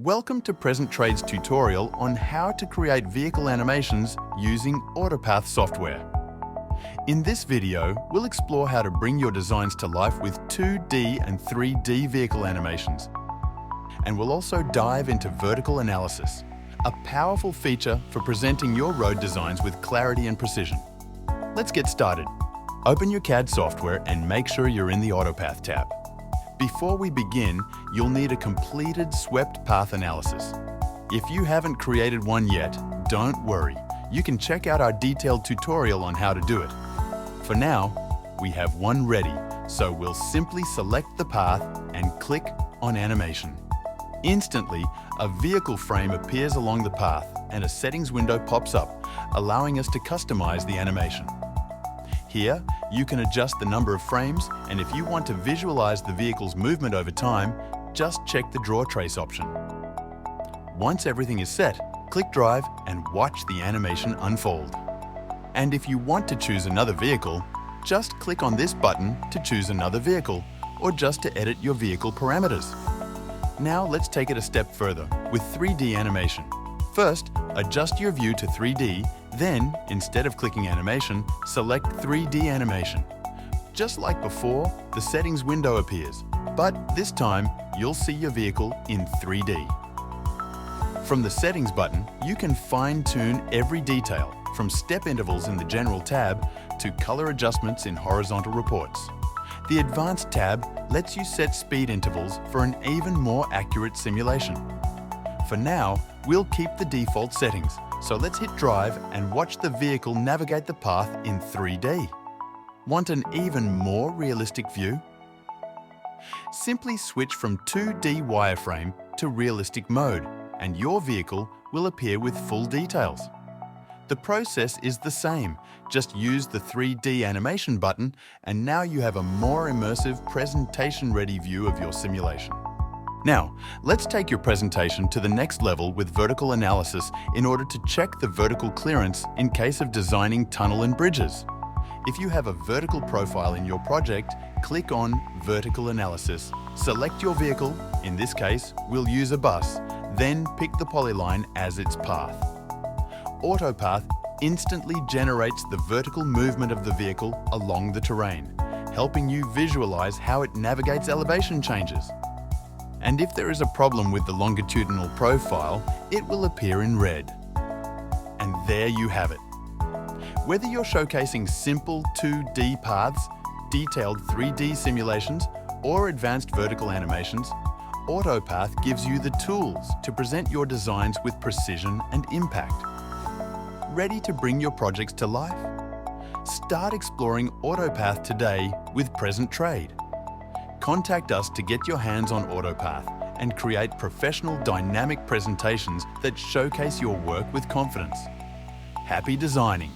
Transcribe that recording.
Welcome to Present Trade's tutorial on how to create vehicle animations using Autopath software. In this video, we'll explore how to bring your designs to life with 2D and 3D vehicle animations. And we'll also dive into vertical analysis, a powerful feature for presenting your road designs with clarity and precision. Let's get started. Open your CAD software and make sure you're in the Autopath tab. Before we begin, you'll need a completed swept path analysis. If you haven't created one yet, don't worry. You can check out our detailed tutorial on how to do it. For now, we have one ready, so we'll simply select the path and click on Animation. Instantly, a vehicle frame appears along the path and a settings window pops up, allowing us to customize the animation. Here, you can adjust the number of frames, and if you want to visualize the vehicle's movement over time, just check the Draw Trace option. Once everything is set, click Drive and watch the animation unfold. And if you want to choose another vehicle, just click on this button to choose another vehicle, or just to edit your vehicle parameters. Now let's take it a step further with 3D animation. First, adjust your view to 3D, then, instead of clicking Animation, select 3D Animation. Just like before, the settings window appears, but this time, you'll see your vehicle in 3D. From the Settings button, you can fine-tune every detail, from step intervals in the General tab to color adjustments in horizontal reports. The Advanced tab lets you set speed intervals for an even more accurate simulation. For now, we'll keep the default settings, so let's hit Drive and watch the vehicle navigate the path in 3D. Want an even more realistic view? Simply switch from 2D wireframe to realistic mode, and your vehicle will appear with full details. The process is the same, just use the 3D animation button, and now you have a more immersive, presentation-ready view of your simulation. Now, let's take your presentation to the next level with vertical analysis in order to check the vertical clearance in case of designing tunnel and bridges. If you have a vertical profile in your project, click on Vertical Analysis, select your vehicle, in this case, we'll use a bus, then pick the polyline as its path. Autopath instantly generates the vertical movement of the vehicle along the terrain, helping you visualize how it navigates elevation changes. And if there is a problem with the longitudinal profile, it will appear in red. And there you have it. Whether you're showcasing simple 2D paths, detailed 3D simulations, or advanced vertical animations, Autopath gives you the tools to present your designs with precision and impact. Ready to bring your projects to life? Start exploring Autopath today with Present Trade. Contact us to get your hands on Autopath and create professional dynamic presentations that showcase your work with confidence. Happy designing!